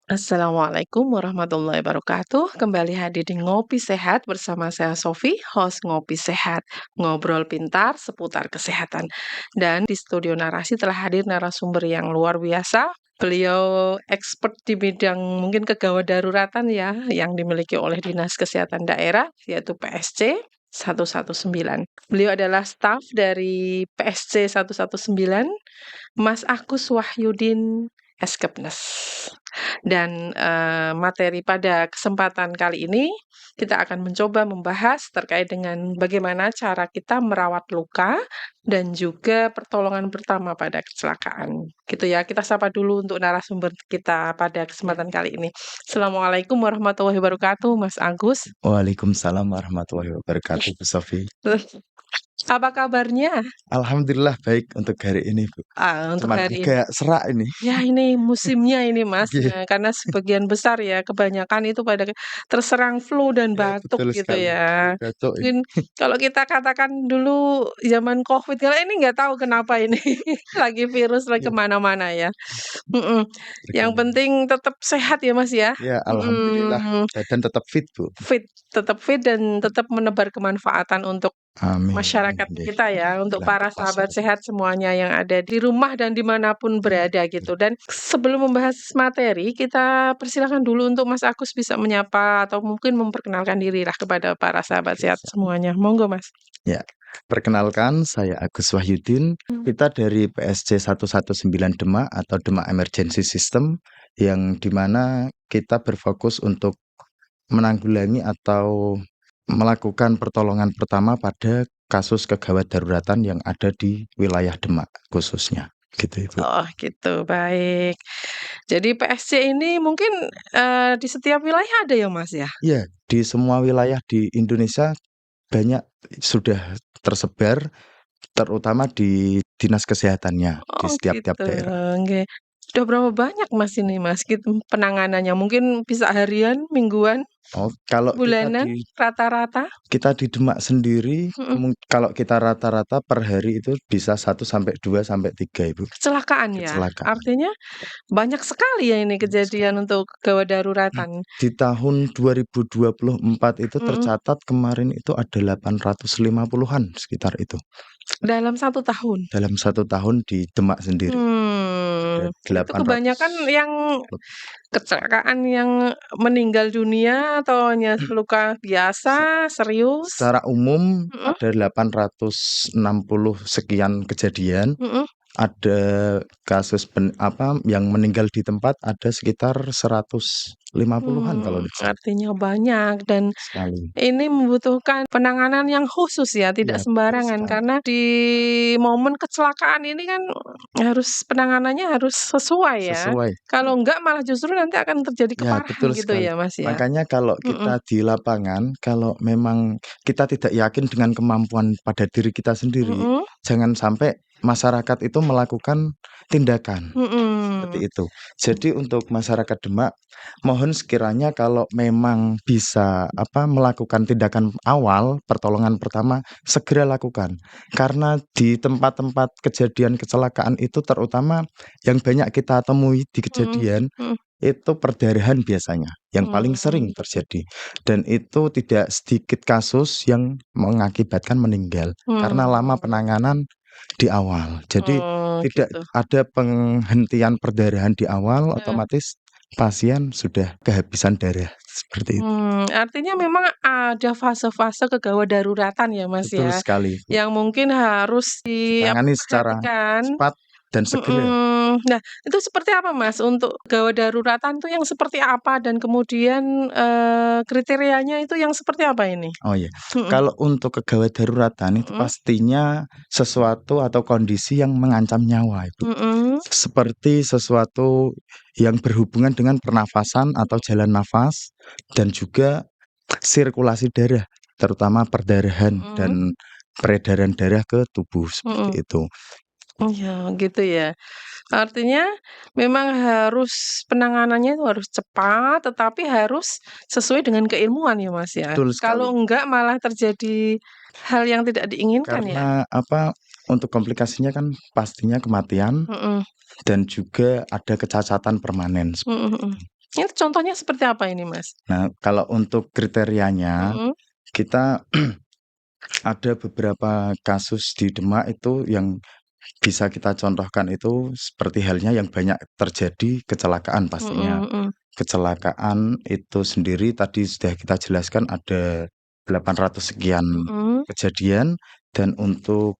Assalamualaikum warahmatullahi wabarakatuh. Kembali hadir di Ngopi Sehat bersama saya Sofi, host Ngopi Sehat. Ngobrol pintar seputar kesehatan. Dan di studio narasi telah hadir narasumber yang luar biasa. Beliau expert di bidang mungkin kegawat daruratan ya, yang dimiliki oleh Dinas Kesehatan Daerah, yaitu PSC 119. Beliau adalah staf dari PSC 119, Mas Agus Wahyudin Eskepnes. Dan materi pada kesempatan kali ini kita akan mencoba membahas terkait dengan bagaimana cara kita merawat luka dan juga pertolongan pertama pada kecelakaan. Gitu ya. Kita sapa dulu untuk narasumber kita pada kesempatan kali ini. Assalamualaikum warahmatullahi wabarakatuh, Mas Agus. Waalaikumsalam warahmatullahi wabarakatuh, Bu Sofi. Apa kabarnya? Alhamdulillah baik untuk hari ini, Bu. Untuk Cuman hari ini. agak serak ini. Ya ini musimnya ini Mas, Iya. karena sebagian besar ya kebanyakan itu pada terserang flu dan Ya, batuk betul gitu sekali. ya. Cocok ini. Mungkin kalau kita katakan dulu zaman Covid, kalau ini nggak tahu kenapa ini lagi virus lagi Ya, kemana-mana ya. Yang berkembang. penting tetap sehat ya Mas ya. Ya, alhamdulillah badan tetap fit, Bu. Tetap fit dan tetap menebar kemanfaatan untuk Amin. masyarakat Nggih. kita ya, untuk Lah para untuk sahabat masyarakat. sehat semuanya yang ada di rumah dan dimanapun berada gitu. Dan sebelum membahas materi, kita persilakan dulu untuk Mas Agus bisa menyapa atau mungkin memperkenalkan diri lah kepada para sahabat Oke, sehat semuanya. Monggo Mas. Ya, perkenalkan saya Agus Wahyudin. Kita dari PSC 119 Demak atau Demak Emergency System yang dimana kita berfokus untuk menanggulangi atau melakukan pertolongan pertama pada kasus kegawat daruratan yang ada di wilayah Demak khususnya, gitu Ibu. Oh gitu, baik. Jadi PSC ini mungkin di setiap wilayah ada ya Mas ya? Iya, di semua wilayah di Indonesia banyak sudah tersebar, terutama di dinas kesehatannya di Oh setiap-tiap gitu, daerah. nggih. Sudah berapa banyak Mas ini Mas gitu penanganannya? Mungkin bisa harian, mingguan, Oh, kalau bulanan, rata-rata? kita di Demak sendiri, Mhm. kalau kita rata-rata per hari itu bisa 1 sampai 2 sampai 3 Ibu, Kecelakaan ya? kecelakaan. Artinya banyak sekali ya ini kejadian untuk gawat daruratan? Di tahun 2024 itu Mhm. tercatat kemarin itu ada 850-an sekitar itu. Dalam 1 tahun? Dalam 1 tahun di Demak sendiri, ada Itu 800 kebanyakan yang kecelakaan yang meninggal dunia atau hanya luka se biasa, serius? secara umum Mhm ada 860 sekian kejadian. mhm. Ada kasus yang meninggal di tempat ada sekitar 150-an kalau tidak salah, Artinya banyak dan sekali. ini membutuhkan penanganan yang khusus ya, tidak Iya, betul sembarangan sekali. karena di momen kecelakaan ini kan harus penanganannya harus sesuai ya. Sesuai. Kalau enggak malah justru nanti akan terjadi Ya, keparahan betul gitu sekali. ya, Mas, ya? Makanya kalau Mhm kita di lapangan, kalau memang kita tidak yakin dengan kemampuan pada diri kita sendiri, mhm jangan sampai masyarakat itu melakukan tindakan mhm. seperti itu. Jadi untuk masyarakat Demak, mohon sekiranya kalau memang bisa melakukan tindakan awal, pertolongan pertama, segera lakukan. Karena di tempat-tempat kejadian kecelakaan itu terutama yang banyak kita temui di Mhm kejadian mhm. itu perdarahan biasanya yang paling sering Gitu. terjadi, dan itu tidak sedikit kasus yang mengakibatkan meninggal karena lama Mmm. penanganan di awal. Jadi tidak Gitu. ada penghentian perdarahan di awal, Heeh. otomatis pasien sudah kehabisan darah, seperti itu. Artinya memang ada fase-fase kegawat daruratan ya, Mas, Betul ya, sekali, Bu. yang mungkin harus Ditangani secara perhatikan. cepat dan segera. Nah, itu seperti apa, Mas, untuk gawat daruratan tuh yang seperti apa dan kemudian, kriterianya itu yang seperti apa ini? Oh ya, Mhm kalau untuk kegawat daruratan itu mhm pastinya sesuatu atau kondisi yang mengancam nyawa itu. mhm Seperti sesuatu yang berhubungan dengan pernafasan atau jalan nafas dan juga sirkulasi darah, terutama perdarahan mhm dan peredaran darah ke tubuh, mhm. seperti itu. Iya, gitu ya. Artinya memang harus penanganannya itu harus cepat, tetapi harus sesuai dengan keilmuan ya, Mas, ya? Betul Kalau sekali. enggak malah terjadi hal yang tidak diinginkan ya? Karena untuk komplikasinya kan pastinya kematian Mhm dan juga ada kecacatan permanen, mhm seperti mhm. itu. Ini contohnya seperti apa ini, Mas? Nah, kalau untuk kriterianya, Mhm, kita ada beberapa kasus di Demak itu yang bisa kita contohkan itu seperti halnya yang banyak terjadi kecelakaan pastinya. mhm mhm, Kecelakaan itu sendiri tadi sudah kita jelaskan ada 800 sekian mhm, kejadian dan untuk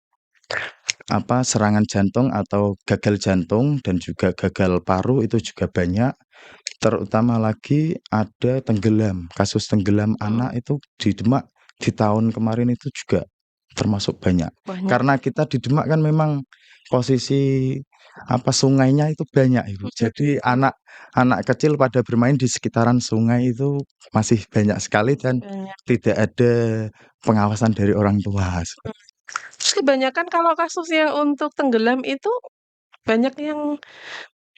serangan jantung atau gagal jantung dan juga gagal paru itu juga banyak. Terutama lagi ada tenggelam, kasus tenggelam mhm, anak itu di Demak di tahun kemarin itu juga termasuk banyak. banyak, Karena kita di Demak kan memang posisi sungainya itu banyak, Ibu. mhm, Jadi anak-anak kecil pada bermain di sekitaran sungai itu masih banyak sekali dan banyak, tidak ada pengawasan dari orang tua. kebanyakan kalau kasus yang untuk tenggelam itu banyak yang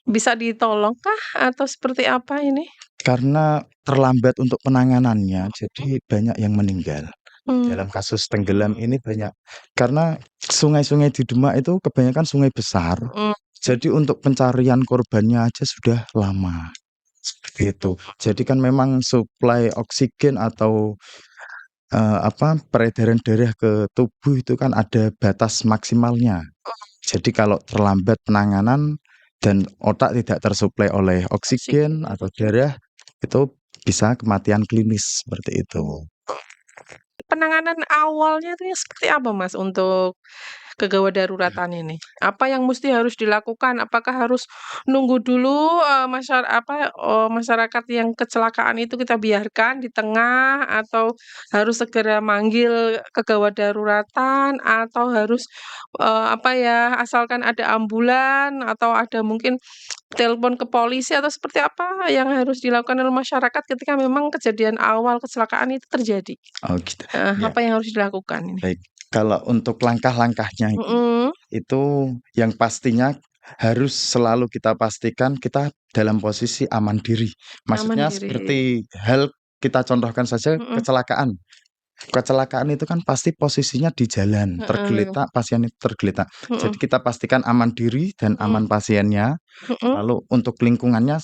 bisa ditolong kah atau seperti apa ini? Karena terlambat untuk penanganannya, jadi banyak yang meninggal. Mmm, Dalam kasus tenggelam ini banyak karena sungai-sungai di Demak itu kebanyakan sungai besar, mhm, jadi untuk pencarian korbannya aja sudah lama, seperti itu. Jadi kan memang suplai oksigen atau, peredaran darah ke tubuh itu kan ada batas maksimalnya. Jadi kalau terlambat penanganan dan otak tidak tersuplai oleh oksigen oksigen. atau darah, itu bisa kematian klinis, seperti itu. Penanganan awalnya itu ya seperti apa, Mas, untuk kegawat daruratan ini? Apa yang musti harus dilakukan? Apakah harus nunggu dulu, masyarakat yang kecelakaan itu kita biarkan di tengah, atau harus segera manggil kegawat daruratan, atau harus, asalkan ada ambulan, atau ada mungkin telepon ke polisi, atau seperti apa yang harus dilakukan oleh masyarakat ketika memang kejadian awal kecelakaan itu terjadi? Oh gitu, Heeh, ya. apa yang harus dilakukan ini? Baik, kalau untuk langkah-langkahnya Mhm, itu yang pastinya harus selalu kita pastikan kita dalam posisi aman diri. aman Maksudnya diri. seperti hal kita contohkan saja Mhm, kecelakaan. Kecelakaan itu kan pasti posisinya di jalan, heeh, tergeletak, pasien itu tergeletak. Jadi mhm, kita pastikan aman diri dan mhm, aman pasiennya. mhm, Lalu untuk lingkungannya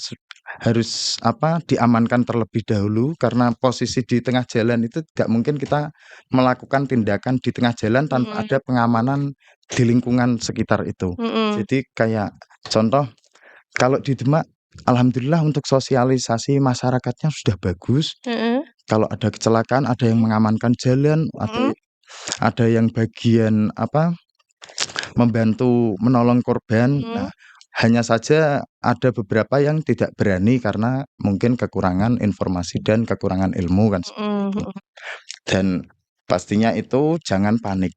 harus diamankan terlebih dahulu karena posisi di tengah jalan itu tidak mungkin kita melakukan tindakan di tengah jalan tanpa mhm, ada pengamanan di lingkungan sekitar itu. mhm, Jadi kayak contoh kalau di Demak alhamdulillah untuk sosialisasi masyarakatnya sudah bagus. heeh, Kalau ada kecelakaan ada yang mengamankan jalan atau mhm, ada yang bagian membantu menolong korban. mhm, Nah, hanya saja ada beberapa yang tidak berani karena mungkin kekurangan informasi dan kekurangan ilmu kan seperti mhm, itu. mhm. Dan pastinya itu jangan panik.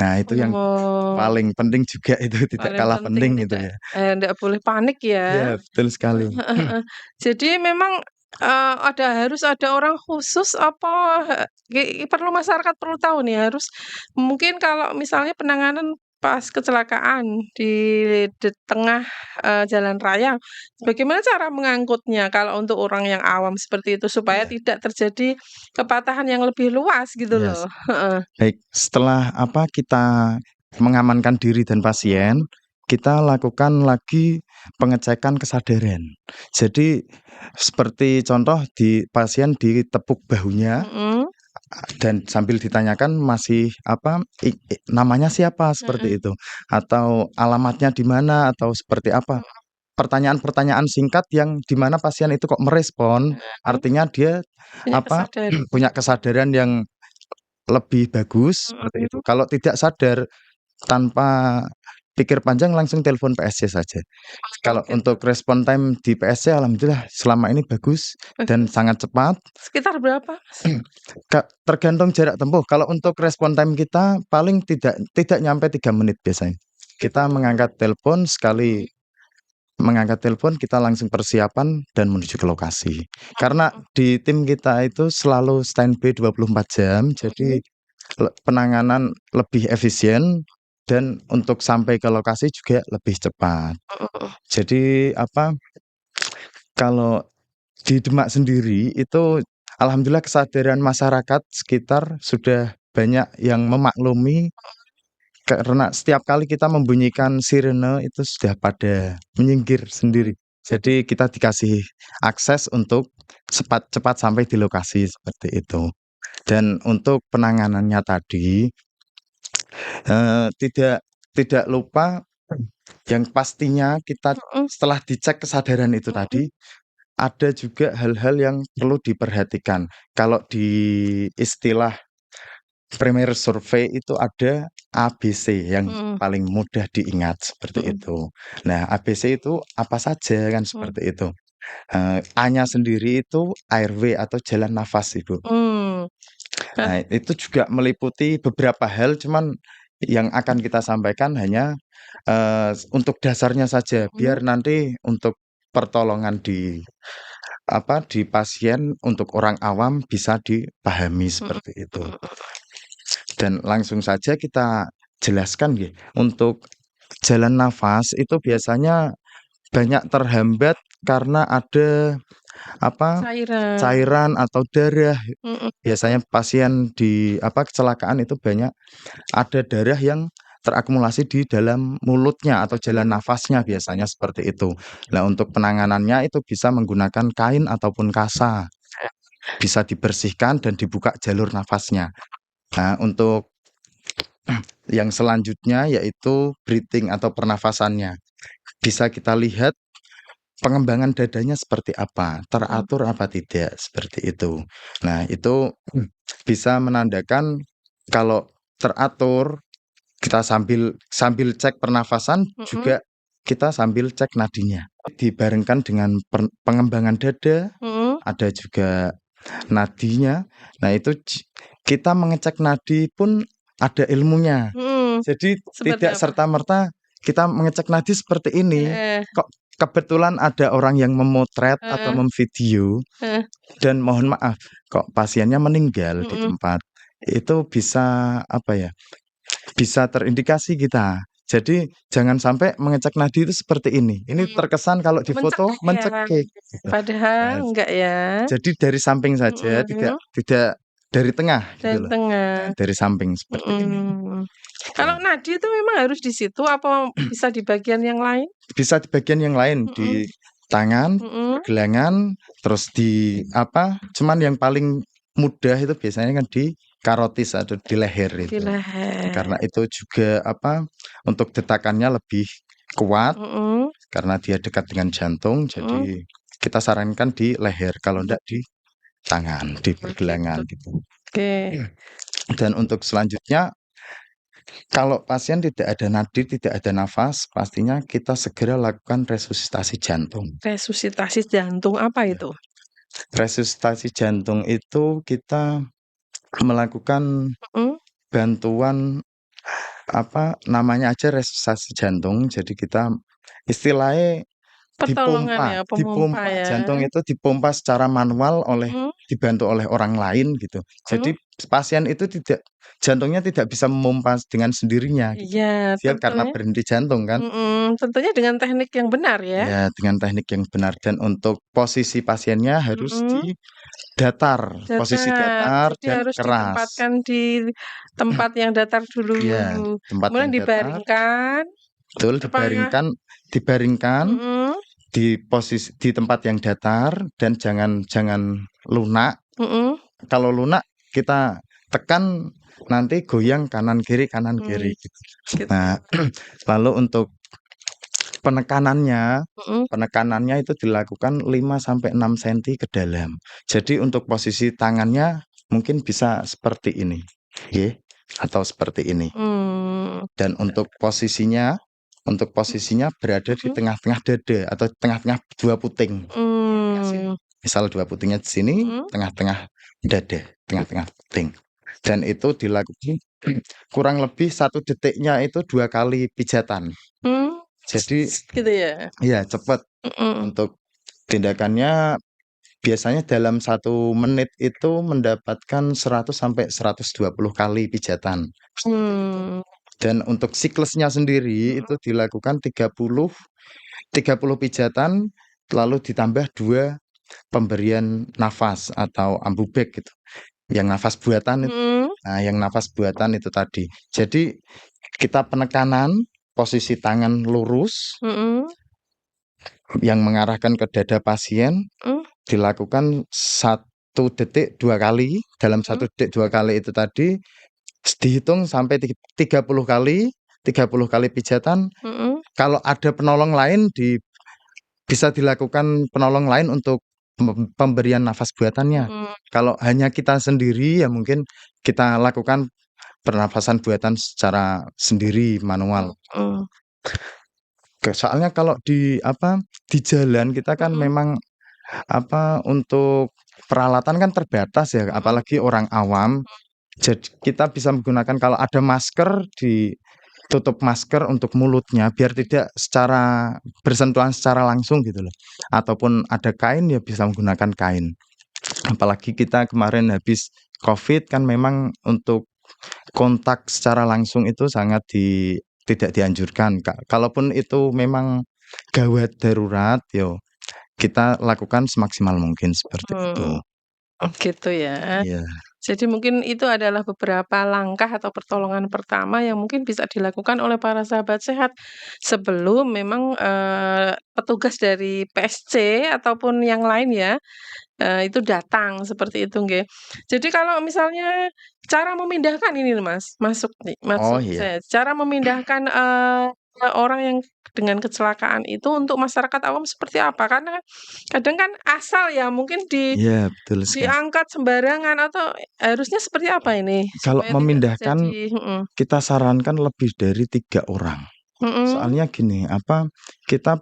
Nah, itu yang Oh, paling penting juga itu tidak paling kalah penting penting itu tidak ya. ndak boleh panik ya. Iya, betul sekali. Heeh heeh. Jadi memang, harus ada orang khusus apa perlu masyarakat perlu tahu nih harus mungkin kalau misalnya penanganan pas kecelakaan di tengah, jalan raya, bagaimana cara mengangkutnya kalau untuk orang yang awam seperti itu supaya Iya, tidak terjadi kepatahan yang lebih luas gitu iya. loh? Heeh. Baik, setelah kita mengamankan diri dan pasien, kita lakukan lagi pengecekan kesadaran. Jadi seperti contoh di pasien ditepuk bahunya Mhm, dan sambil ditanyakan masih namanya siapa mhm, seperti itu atau alamatnya di mana atau seperti apa. mhm, Pertanyaan-pertanyaan singkat yang di mana pasien itu kok merespon, mhm, artinya dia punya apa kesadaran. punya kesadaran yang lebih bagus, seperti itu. Mhm, Kalau tidak sadar tanpa pikir panjang langsung telepon PSC saja. oh Kalau gitu. untuk respon time di PSC alhamdulillah selama ini bagus dan Bagus. sangat cepat. Sekitar berapa, Mas? Tergantung jarak tempuh. Kalau untuk respon time kita paling tidak tidak nyampe 3 menit biasanya. Kita Mhm, mengangkat telepon kita langsung persiapan dan menuju ke lokasi. Karena mhm, di tim kita itu selalu standby 24 jam, jadi mhm, penanganan lebih efisien dan untuk sampai ke lokasi juga lebih cepat. mhm mhm. Jadi kalau di Demak sendiri itu alhamdulillah kesadaran masyarakat sekitar sudah banyak yang memaklumi karena setiap kali kita membunyikan sirene itu sudah pada menyinggir Mmm, sendiri. Jadi kita dikasih akses untuk cepat sampai di lokasi seperti itu. Dan untuk penanganannya tadi, tidak tidak lupa yang pastinya kita Mhm setelah dicek kesadaran itu mhm tadi, ada juga hal-hal yang perlu diperhatikan. Kalau di istilah Premier Survey itu ada ABC yang mhm paling mudah diingat seperti mhm itu. Nah, ABC itu apa saja kan mhm. seperti itu. A-nya sendiri itu airway atau jalan nafas, Ibu. Mmm, hah, Nah, itu juga meliputi beberapa hal, cuman yang akan kita sampaikan hanya, untuk dasarnya saja, mhm biar nanti untuk pertolongan di pasien untuk orang awam bisa dipahami mhm seperti itu. mhm Dan langsung saja kita jelaskan nggih, untuk jalan nafas itu mhm. biasanya banyak terhambat karena ada, apa, Cairan, cairan atau darah. mhm Biasanya pasien kecelakaan itu banyak ada darah yang terakumulasi di dalam mulutnya atau jalan mhm nafasnya biasanya seperti itu. Nah, untuk penanganannya itu bisa menggunakan kain ataupun kasa, bisa dibersihkan dan dibuka jalur nafasnya. Nah, untuk yang selanjutnya yaitu breathing atau pernafasannya. Bisa kita lihat pengembangan dadanya seperti apa, mhm teratur apa tidak, seperti itu. Nah, itu bisa menandakan kalau teratur, kita sambil sambil cek pernafasan mhm juga kita sambil cek nadinya. Dibarengkan dengan pengembangan dada, mhm ada juga nadinya. Nah, itu kita mengecek nadi pun ada ilmunya. mhm. Jadi Seperti tidak apa? serta-merta kita mengecek nadi seperti ini. Heeh Kok kebetulan ada orang yang memotret atau heeh memvideo heeh, dan mohon maaf, kok pasiennya meninggal di mhm tempat. Itu bisa, apa ya, bisa terindikasi kita. Jadi jangan sampai mengecek nadi itu seperti ini. Ini mhm. terkesan kalau di foto Mencekik ya? mencekik gitu. Padahal Nah, enggak ya? jadi dari samping saja, tidak Mhm, tidak dari tengah gitu dari loh. Nah, tengah, dari samping seperti ini. mhm. Kalau Tuh. nadi itu memang harus di situ apa bisa di bagian yang lain? Bisa di bagian yang lain, Mhm di tangan, mhm, pergelangan, terus cuman yang paling mudah itu biasanya kan di karotis atau di leher di itu. leher, Karena itu juga untuk detakannya lebih kuat mhm karena dia dekat dengan jantung, mhm, jadi kita sarankan di leher, kalau enggak di tangan, di begitu. pergelangan gitu. Oke, Dan untuk selanjutnya, kalau pasien tidak ada nadi, tidak ada nafas, pastinya kita segera lakukan resusitasi jantung. resusitasi jantung apa Ya. itu? Resusitasi jantung itu kita melakukan Mhm, bantuan, namanya aja resusitasi jantung, jadi kita istilahnya pertolongan dipompa ya, pemompa dipompa, ya? jantung itu dipompa secara manual Mhm dibantu oleh orang lain gitu. mhm, Jadi pasien itu jantungnya tidak bisa memompa dengan sendirinya gitu. iya Dia karena tentunya berhenti jantung kan. tentunya dengan teknik yang benar ya? Ya, dengan teknik yang benar dan untuk posisi pasiennya harus Mhm. di datar, posisi Datar, datar jadi dan harus keras. ditempatkan di tempat yang datar dulu, Iya, tempat kemudian yang datar, dibaringkan betul, apakah dibaringkan mhm di tempat yang datar dan jangan jangan lunak. mhm, Kalau lunak kita tekan nanti goyang kanan mmm, kiri gitu. gitu, Nah, lalu untuk Penekanannya mhm, penekanannya itu dilakukan 5 sampai 6 senti ke dalam. Jadi untuk posisi tangannya mungkin bisa seperti ini, nggih, atau seperti ini. mmm, Dan untuk posisinya berada di mhm, tengah-tengah dada atau tengah-tengah 2 puting. mmm, Misal 2 putingnya di sini, mhm, tengah-tengah dada, tengah-tengah puting. Dan itu dilakukan kurang lebih 1 detiknya itu 2 kali pijatan. mmm, Jadi gitu ya? ya cepat. Mhm, Untuk tindakannya biasanya dalam 1 menit itu mendapatkan 100 sampai 120 kali pijatan. mmm, Dan untuk siklusnya sendiri mhm itu dilakukan 30 pijatan, lalu ditambah 2 pemberian nafas atau ambubek gitu, yang nafas buatan itu. mhm Nah, yang nafas buatan itu tadi. Jadi kita penekanan, posisi tangan lurus, mhm yang mengarahkan ke dada pasien Mhm, dilakukan 1 detik 2 kali, dalam 1 detik 2 kali itu tadi dihitung sampai 30 kali, 30 kali pijatan. mhm, Kalau ada penolong lain bisa dilakukan penolong lain untuk pemberian nafas buatannya. mhm, Kalau hanya kita sendiri ya mungkin kita lakukan pernafasan buatan secara sendiri manual. mhm, Soalnya kalau di jalan kita kan mhm, memang untuk peralatan kan terbatas ya, mhm, apalagi orang awam. Jadi kita bisa menggunakan kalau ada masker, ditutup masker untuk mulutnya biar tidak bersentuhan secara langsung gitu loh. Ataupun ada kain ya bisa menggunakan kain. Apalagi kita kemarin habis Covid kan memang untuk kontak secara langsung itu tidak dianjurkan, Kak. Kalaupun itu memang gawat darurat, yo kita lakukan semaksimal mungkin seperti itu. mmm, oh gitu ya. Iya. Jadi mungkin itu adalah beberapa langkah atau pertolongan pertama yang mungkin bisa dilakukan oleh para sahabat sehat sebelum memang, petugas dari PSC ataupun yang lain ya, itu datang seperti itu nggih. Jadi kalau misalnya cara memindahkan ini nih Mas, Oh maksud iya. saya, cara memindahkan, orang yang dengan kecelakaan itu untuk masyarakat awam seperti apa? Karena kadang kan asal ya mungkin Iya, betul sekali. diangkat sembarangan atau harusnya seperti apa ini Kalau supaya tidak memindahkan terjadi kita sarankan lebih dari 3 orang. mhm, Soalnya gini, kita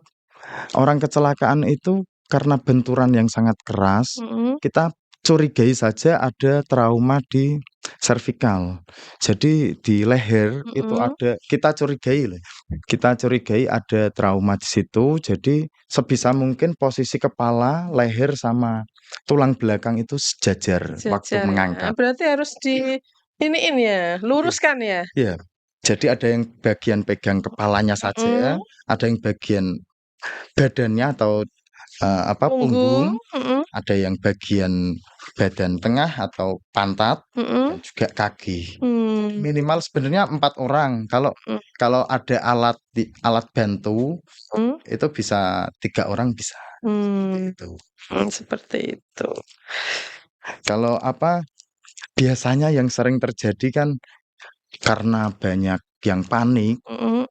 orang kecelakaan itu karena benturan yang sangat keras, mhm, kita curigai saja ada trauma di servikal. Jadi di leher itu mhm, kita curigai ada trauma di situ, jadi sebisa mungkin posisi kepala, leher, sama tulang belakang itu sejajar waktu sejajar ya. mengangkat. Berarti harus iniin ya, Iya. luruskan ya? Iya. Jadi ada yang bagian pegang kepalanya saja, Mhm, ada yang bagian badannya atau, punggung, punggung, mhm, ada yang bagian badan tengah atau pantat, mhm, dan juga kaki. mmm, Minimal sebenarnya 4 orang, kalau mhm, kalau ada alat bantu, mhm, itu bisa 3 orang bisa, seperti mmm, itu. seperti itu. Kalau biasanya yang sering terjadi kan karena banyak yang panik, Mhm,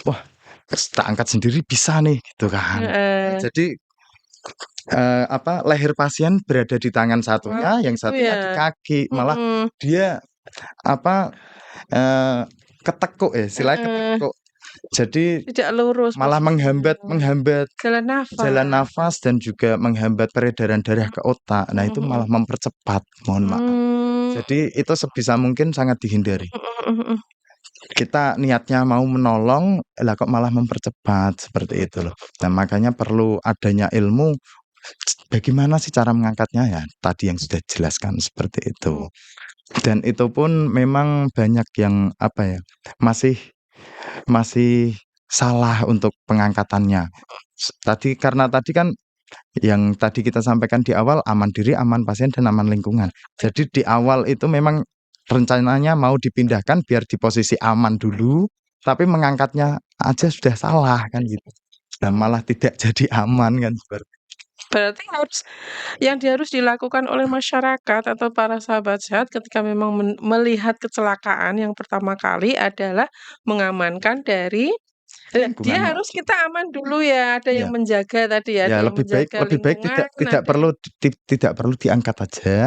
"Wah, tak angkat sendiri bisa nih," gitu kan. heeh, Jadi, leher pasien berada di tangan oh satunya, yang gitu satunya ya? di kaki, malah Mhm, dia apa, eee, ketekuk ya, istilahnya heeh, ketekuk. Jadi tidak lurus malah posisinya, menghambat menghambat jalan jalan nafas, nafas dan juga menghambat peredaran darah ke otak. Nah, itu mhm, malah mhm. mempercepat, mohon maaf. Mmm, Jadi itu sebisa mungkin sangat dihindari. mhm, mhm, mhm. Kita niatnya mau menolong, lah kok malah mempercepat, seperti itu loh. Nah, makanya perlu adanya ilmu, bagaimana sih cara mengangkatnya, ya tadi yang sudah dijelaskan seperti itu. Mhm, Dan itu pun memang banyak yang, masih masih salah untuk pengangkatannya. Karena tadi kan yang tadi kita sampaikan di awal, aman diri, aman pasien, dan aman lingkungan. Jadi di awal itu memang rencananya mau dipindahkan biar di posisi aman dulu, tapi mengangkatnya aja sudah salah kan gitu. Dan mhm. malah tidak jadi aman kan Berarti harus dilakukan oleh masyarakat atau para sahabat sehat ketika memang melihat kecelakaan yang pertama kali adalah mengamankan dari dia lingkungan. harus kita aman dulu ya, ada yang Iya. menjaga tadi ya, Ya ada yang lebih baik menjaga lebih baik lingkungan, tidak tidak ada perlu yang tidak perlu diangkat aja,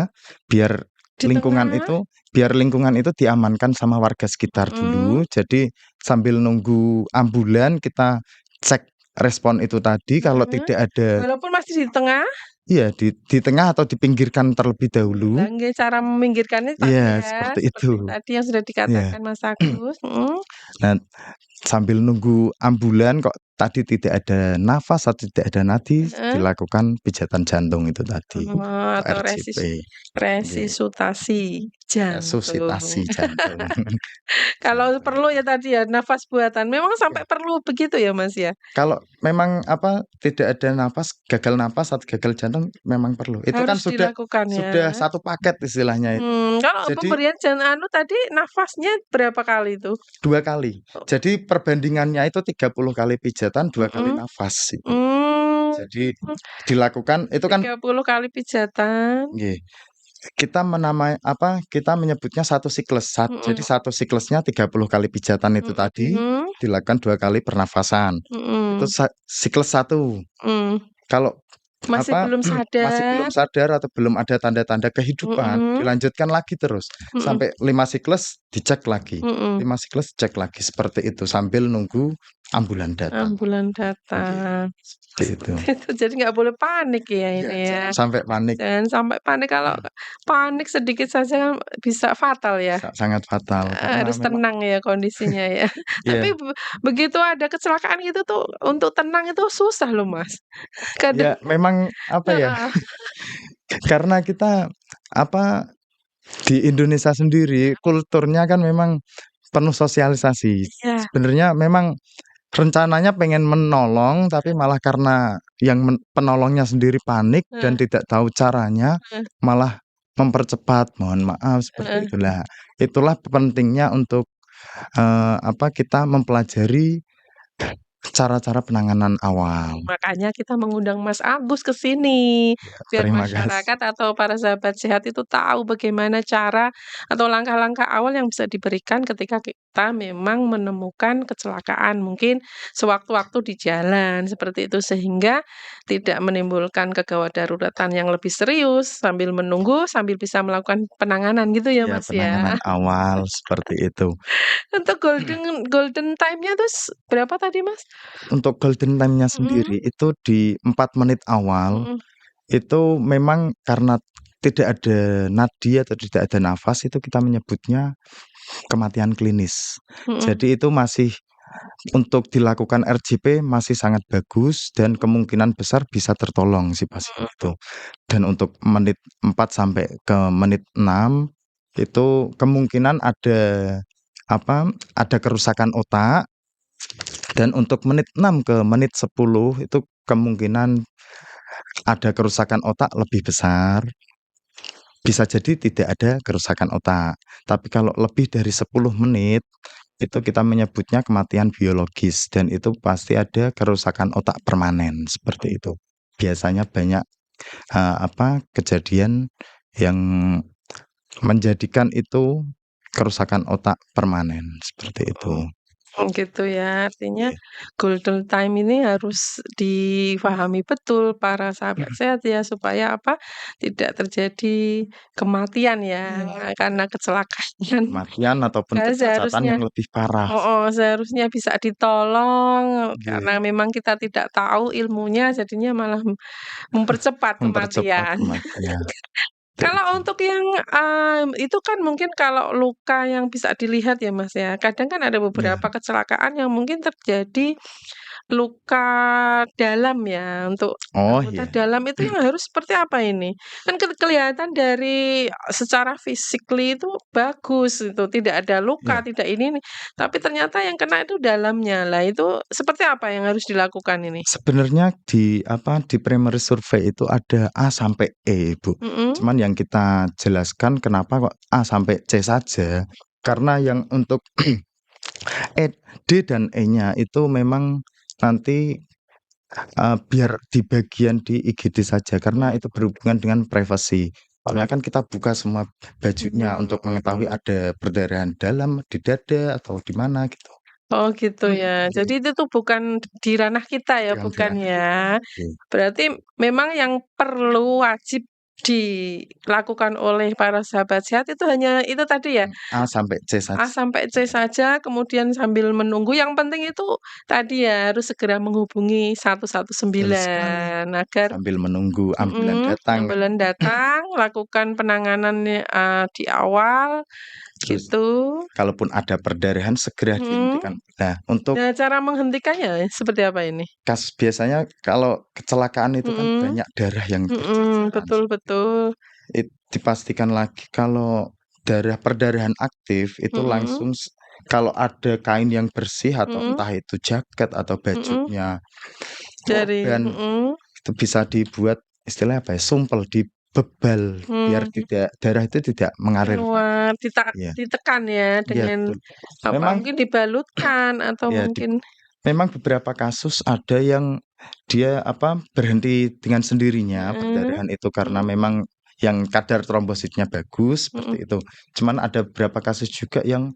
biar di lingkungan tengah itu biar lingkungan itu diamankan sama warga sekitar mhm, dulu. Jadi sambil nunggu ambulan kita cek respon itu tadi, kalau heeh, tidak ada, walaupun masih di tengah, iya, di tengah atau dipinggirkan terlebih dahulu. lah nggih cara meminggirkannya tadi Iya, ya, seperti itu. seperti tadi yang sudah Iya. dikatakan Mas Agus, Nah, sambil nunggu ambulan kok tadi tidak ada nafas atau tidak ada nadi, heeh. dilakukan pijatan jantung itu tadi, Oh, atau atau RJP. Nggih, resusitasi jantung. resusitasi jantung. Kalau Jantung. perlu ya tadi ya, nafas buatan. Memang sampai perlu begitu ya, Mas, ya? Kalau memang tidak ada gagal napas atau gagal jantung memang perlu. Itu kan Harus sudah dilakukan ya? sudah satu paket istilahnya itu. Kalau Jadi pemberian tadi nafasnya berapa kali tuh? 2 kali. Oh, Jadi perbandingannya itu 30 kali pijatan, 2 kali mhm, nafas itu. Jadi dilakukan itu kan 30 kali pijatan. nggih, kita menyebutnya satu siklus. Jadi Mhm, satu siklusnya 30 kali pijatan itu tadi, mhm, dilakukan 2 kali pernafasan. Itu mhm, siklus 1. mhm. Kalau Masih belum masih belum sadar. sadar atau belum ada tanda-tanda kehidupan, Mhm, dilanjutkan lagi terus mhm, sampai 5 siklus dicek lagi, mhm. 5 siklus cek lagi, seperti itu sambil nunggu ambulan datang. Ambulan Nggih, datang. seperti itu. Itu jadi nggak boleh panik ya Iya, ini ya. jangan sampai panik, Jangan sampai panik, kalau panik sedikit saja kan bisa fatal ya. bisa sangat fatal karena Harus memang tenang ya kondisinya ya. Tapi iya, begitu ada kecelakaan gitu tuh untuk tenang itu susah loh, Mas. Kadang ya memang apa ya, heeh, karena kita apa, di Indonesia sendiri kulturnya kan memang penuh sosialisasi. iya, Sebenarnya memang rencananya pengen menolong, tapi malah karena yang penolongnya sendiri panik dan heeh, tidak tahu caranya, heeh, malah mempercepat. Mohon maaf seperti heeh. itulah. Itulah pentingnya untuk, kita mempelajari cara-cara penanganan awal. Makanya kita mengundang Mas Agus ke sini, Ya, biar terima kasih. masyarakat atau para sahabat sehat itu tahu bagaimana cara atau langkah-langkah awal yang bisa diberikan ketika kita memang menemukan kecelakaan, mungkin sewaktu-waktu di jalan, seperti itu. Sehingga tidak menimbulkan kegawat daruratan yang lebih serius, sambil menunggu, sambil bisa melakukan penanganan gitu ya, Ya, Mas, ya. penanganan awal seperti itu. Untuk golden golden time-nya tuh berapa tadi, Mas? Untuk golden time-nya Mhm, sendiri itu di 4 menit awal, mhm, itu memang karena tidak ada nadi atau tidak ada nafas, itu kita menyebutnya kematian klinis. mhm. Jadi itu masih untuk dilakukan RJP masih sangat bagus dan kemungkinan besar bisa tertolong si pasien itu. Dan untuk menit 4 sampai ke menit 6 itu kemungkinan ada kerusakan otak, dan untuk menit 6 ke menit 10 itu kemungkinan ada kerusakan otak lebih besar. Bisa jadi tidak ada kerusakan otak, tapi kalau lebih dari 10 menit, itu kita menyebutnya kematian biologis dan itu pasti ada kerusakan otak permanen, seperti itu. Biasanya banyak, kejadian yang menjadikan itu kerusakan otak permanen, seperti itu. Oh gitu ya, artinya Iya. golden time ini harus difahami betul para sahabat sehat ya, supaya apa, tidak terjadi kematian ya, karena kecelakaan. Kematian ataupun Kan kecacatan seharusnya yang lebih parah. seharusnya bisa ditolong, Iya, karena memang kita tidak tahu ilmunya, jadinya malah mempercepat mempercepat kematian. kematian, Kalau itu. untuk yang, itu kan mungkin kalau luka yang bisa dilihat ya, Mas, ya. Kadang kan ada Iya. beberapa kecelakaan yang mungkin terjadi luka dalam ya, untuk Oh, anggota iya. dalam itu yang harus seperti apa ini? Kan kelihatan dari secara physically itu bagus itu, tidak ada luka, Iya. tidak ini, tapi ternyata yang kena itu dalamnya. Lah itu seperti apa yang harus dilakukan ini? Sebenarnya di primary survey itu ada A sampai E, Bu. Mhm, Cuman yang kita jelaskan kenapa kok A sampai C saja, karena yang untuk E, D dan E-nya itu memang nanti, biar di bagian di IGD saja, karena mhm, itu berhubungan dengan privasi. Soalnya kan kita buka semua bajunya untuk mengetahui ada perdarahan dalam di dada atau di mana gitu. oh gitu ya. Jadi Nggih, itu tuh bukan di ranah kita ya, bukan di bukan ranah ya. kita. Nggih, Berarti memang yang perlu wajib dilakukan oleh para sahabat sehat itu hanya itu tadi ya, A sampai C A saja. sampai C saja, kemudian sambil menunggu, yang penting itu tadi ya, harus segera menghubungi Betul sekali. 119 agar Sambil menunggu ambulan datang kan. ambulan datang, lakukan penanganannya, di awal, Terus gitu. kalaupun ada perdarahan segera Mhm. dihentikan. Nah, untuk Nah, cara menghentikannya seperti apa ini? biasanya kalau kecelakaan itu kan Mhm, banyak darah yang mhm, berceceran, betul betul. dipastikan lagi kalau perdarahan aktif itu Mhm, langsung kalau ada kain yang bersih atau mhm, entah itu jaket atau mhm, bajunya dari korban, itu bisa dibuat istilahnya apa ya, sumpel, dibebal biar mmm, darah itu tidak mengalir lagi. keluar, Iya, ditekan ya iya dengan betul. apa, Memang mungkin dibalutkan atau ya mungkin memang beberapa kasus ada yang dia berhenti dengan sendirinya Heeh, perdarahan itu karena mhm, memang yang kadar trombositnya bagus mhm, seperti itu. Cuman ada beberapa kasus juga yang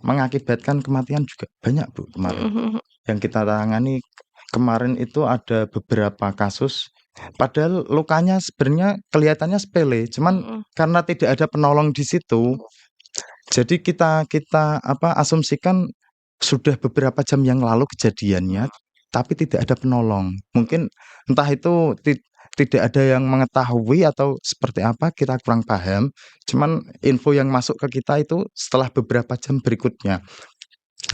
mengakibatkan kematian juga banyak, Bu, kemarin. mhm mhm. Yang kita tangani kemarin itu ada beberapa kasus, padahal lukanya sebenarnya kelihatannya sepele, cuman Mhm, karena tidak ada penolong di situ, jadi kita kita asumsikan sudah beberapa jam yang lalu kejadiannya, tapi tidak ada penolong. Mungkin entah itu tidak ada yang mengetahui atau seperti apa, kita kurang paham. Cuman info yang masuk ke kita itu setelah beberapa jam berikutnya.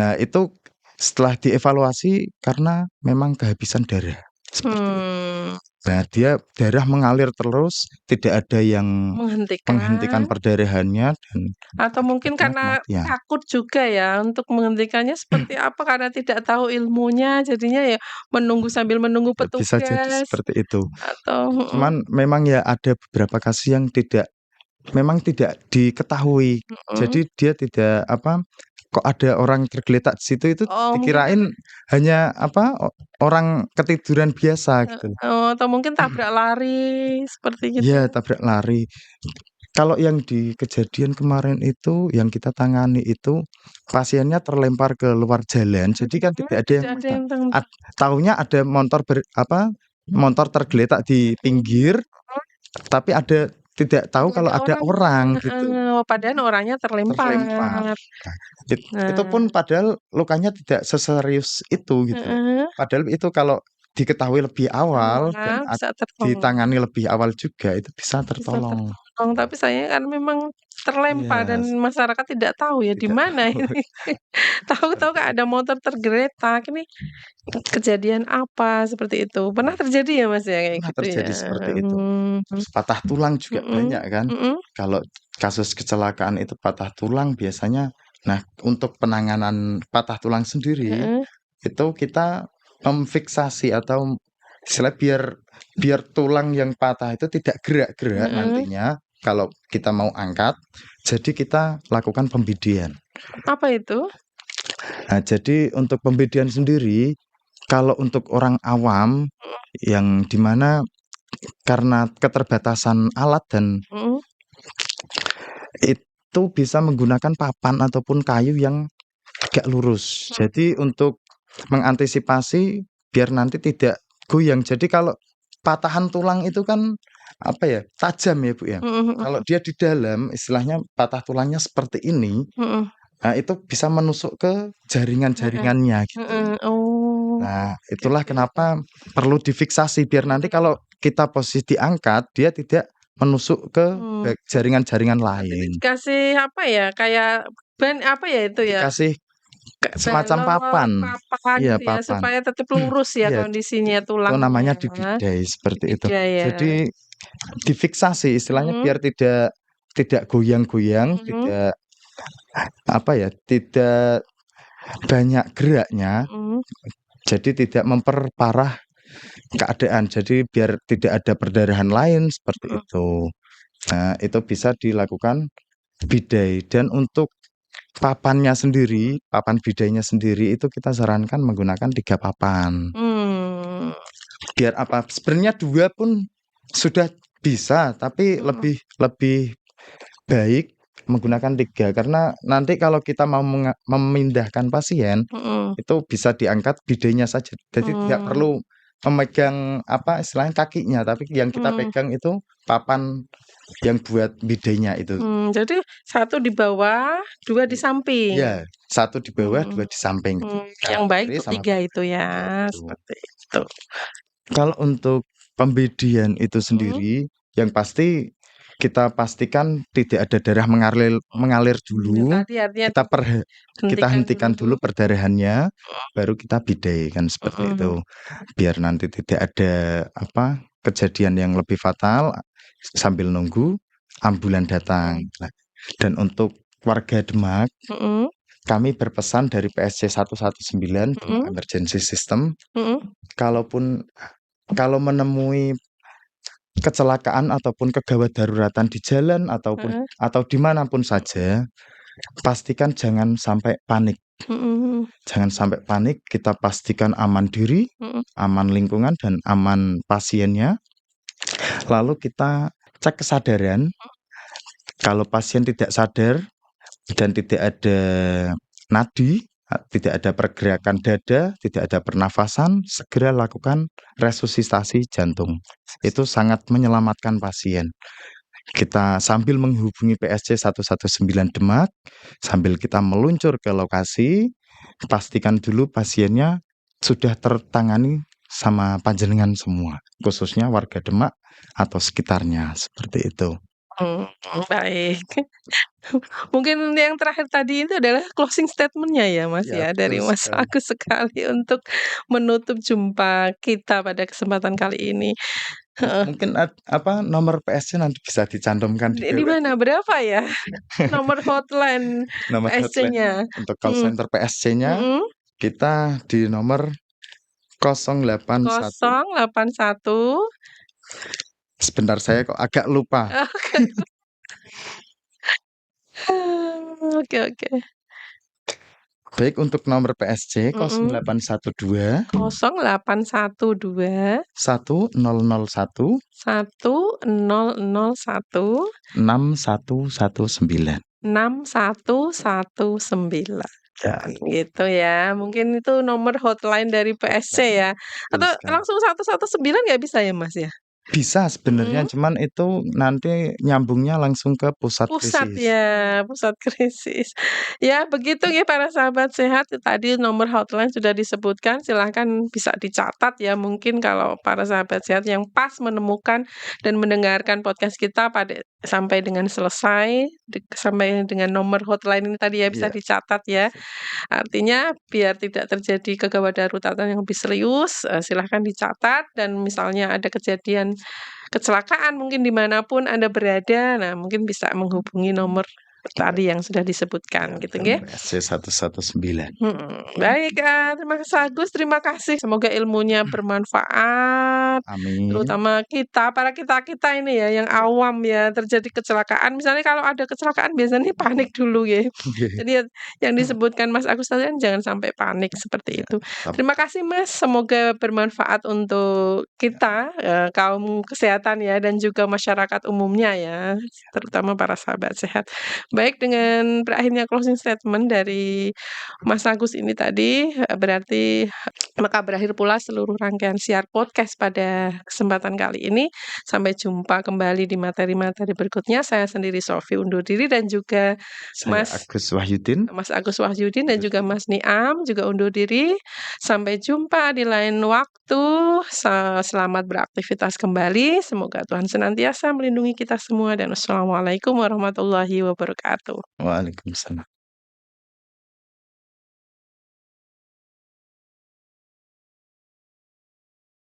Nah, itu setelah dievaluasi karena memang kehabisan darah, seperti itu. mmm, Nah, dia darah mengalir terus, tidak ada yang menghentikan menghentikan perdarahannya dan atau mungkin akibatnya karena kematian. takut juga ya untuk menghentikannya seperti apa, karena tidak tahu ilmunya jadinya ya menunggu sambil menunggu Ya, bisa jadi petugas seperti itu. atau Cuman memang ya ada beberapa kasus yang memang tidak diketahui. mhm. Jadi dia tidak kok ada orang tergeletak di situ itu Oh mungkin dikirain hanya orang ketiduran biasa gitu. atau mungkin tabrak lari seperti gitu. Iya, tabrak lari. Kalau yang di kejadian kemarin itu yang kita tangani itu pasiennya terlempar ke luar jalan, jadi kan tidak ada Tidak yang ada yang tahu. taunya ada motor tergeletak di pinggir, tapi tidak tahu Tidak kalau ada ada orang, orang gitu. heeh, padahal orangnya Terlempar. terlempar. Nah, itu pun Nah, padahal lukanya tidak seserius itu gitu. heeh, Padahal itu kalau diketahui lebih awal dan bisa tertolong. ditangani lebih awal juga itu bisa Bisa tertolong. tertolong, tapi sayangnya kan memang terlempar dan Iya, masyarakat tidak tahu ya di tidak mana tahu. ini. Tahu-tahu kan ada motor tergeletak, ini kejadian apa, seperti itu. Pernah terjadi ya, Mas, ya, kayak Pernah gitu ya? terjadi seperti itu. Mmm, Terus patah tulang juga mhm, banyak kan. mhm, Kalau kasus kecelakaan itu patah tulang biasanya nah untuk penanganan patah tulang sendiri, heeh, itu kita memfiksasi atau istilah biar biar tulang yang patah itu tidak gerak-gerak heeh. nantinya kalau kita mau angkat, jadi kita lakukan pembidian. Apa itu? Nah, jadi untuk pembidian sendiri, kalau untuk orang awam yang di mana karena keterbatasan alat dan Mhm, itu bisa menggunakan papan ataupun kayu yang tegak lurus. Jadi untuk mengantisipasi biar nanti tidak goyang. Jadi kalau patahan tulang itu kan tajam ya, Bu, ya. mhm mhm Kalau dia di dalam istilahnya patah tulangnya seperti ini, mhm, nah itu bisa menusuk ke heeh jaringan-jaringannya gitu. heeh. Oh, Nah, oke itulah oke oke. kenapa perlu difiksasi biar nanti Mhm, kalau kita posisi diangkat, dia tidak menusuk ke mmm. jaringan-jaringan Nanti lain. dikasih apa ya, kayak ban apa ya itu ya, Dikasih kayak semacam balok, papan. papan Iya, gitu ya, papan. supaya tetap lurus ya Iya, kondisinya itu tulangnya. namanya dibidai seperti itu. Iya ya. Jadi difiksasi istilahnya Mhm, biar tidak tidak goyang-goyang, mhm, tidak tidak banyak geraknya, mhm, jadi tidak memperparah keadaan. Jadi biar tidak ada perdarahan lain seperti mhm, itu. Nah, itu bisa dilakukan bidai dan untuk papannya sendiri, papan bidainya sendiri itu kita sarankan menggunakan 3 papan. mmm, Biar sebenarnya 2 pun sudah bisa, tapi mhm lebih lebih baik menggunakan 3 karena nanti kalau kita mau memindahkan pasien, mhm, itu bisa diangkat bidainya saja. Jadi tidak mmm, perlu memegang istilahnya kakinya, tapi yang kita mmm, pegang itu papan yang buat bidainya itu. jadi 1 di bawah, 2 di samping? Iya, 1 di bawah, Mhm, 2 di samping, yang kanan baik kiri tuh sama 3 itu ya, itu. seperti itu. Kalau untuk pembidian itu Mhm, sendiri, yang pasti kita pastikan tidak ada darah mengalir mengalir dulu, tadi artinya kita kita dihentikan hentikan dulu, dulu perdarahannya, baru kita bidai kan seperti mhm, itu. Biar nanti tidak ada kejadian yang lebih fatal sambil nunggu ambulan datang. mhm, Nah, dan untuk warga Demak, mhm, kami berpesan dari PSC 119 Demak mhm, Emergency System, mhm, kalaupun kalau menemui kecelakaan ataupun kegawat daruratan di jalan ataupun heeh. atau dimanapun saja, pastikan jangan sampai panik. Mhm. Jangan sampai panik, kita pastikan aman diri, Mhm. aman lingkungan, dan aman pasiennya. Lalu kita cek kesadaran. Kalau pasien tidak sadar dan tidak ada nadi, tidak ada pergerakan dada, tidak ada pernafasan, segera lakukan resusitasi jantung. Itu sangat menyelamatkan pasien. Kita sambil menghubungi PSC 119 Demak, sambil kita meluncur ke lokasi, pastikan dulu pasiennya sudah tertangani sama panjenengan semua, khususnya warga Demak atau sekitarnya, seperti itu. Baik. Mungkin yang terakhir tadi itu adalah closing statement-nya ya, Mas, Ya, ya, betul dari Mas sekali. Agus sekali untuk menutup jumpa kita pada kesempatan kali ini. Heeh. Mungkin nomor PSC nanti bisa dicantumkan di Di web. mana? Berapa ya nomor hotline Nomor hotline PSC-nya? untuk call Mhm. center PSC-nya Mhm. kita di nomor 081. 081. Sebentar, saya kok agak lupa. Oke oke. Baik, untuk nomor PSC Mhm. 0812 0812 1001 1001 6119. 6119. Ya, Gitu ya, mungkin itu nomor hotline dari PSC ya? betul Atau sekali. langsung 119 nggak bisa ya, Mas, ya? Bisa sebenarnya, Mhm. cuman itu nanti nyambungnya langsung ke pusat Pusat krisis. ya, pusat krisis. Ya begitu ya para sahabat sehat, tadi nomor hotline sudah disebutkan, silahkan bisa dicatat ya, mungkin kalau para sahabat sehat yang pas menemukan dan mendengarkan podcast kita sampai dengan selesai, sampai dengan nomor hotline ini tadi ya, bisa Iya, dicatat ya. Artinya biar tidak terjadi kegawat daruratan yang lebih serius, silahkan dicatat dan misalnya ada kejadian kecelakaan mungkin dimanapun Anda berada, nah mungkin bisa menghubungi nomor tadi yang sudah disebutkan gitu nggih. PSC 119. Baik, terima kasih Agus, terima kasih. Semoga ilmunya bermanfaat, Amin. terutama para kita-kita ini ya yang awam ya, terjadi kecelakaan, misalnya kalau ada kecelakaan biasanya panik dulu ya. Jadi yang disebutkan Mas Agus tadi kan jangan sampai panik seperti Ya, itu. tetap. Terima kasih Mas, semoga bermanfaat untuk kita, kaum kesehatan ya dan juga masyarakat umumnya ya, terutama para sahabat sehat. Baik, dengan berakhirnya closing statement dari Mas Agus ini tadi, berarti maka berakhir pula seluruh rangkaian siar podcast pada kesempatan kali ini. Sampai jumpa kembali di materi-materi berikutnya. Saya sendiri Sofi undur diri dan juga Saya Agus Wahyudin. Mas Agus Wahyudin dan juga Mas Niam juga undur diri. Sampai jumpa di lain waktu. Selamat beraktivitas kembali. Semoga Tuhan senantiasa melindungi kita semua dan wassalamualaikum warahmatullahi wabarakatuh. Waalaikumsalam.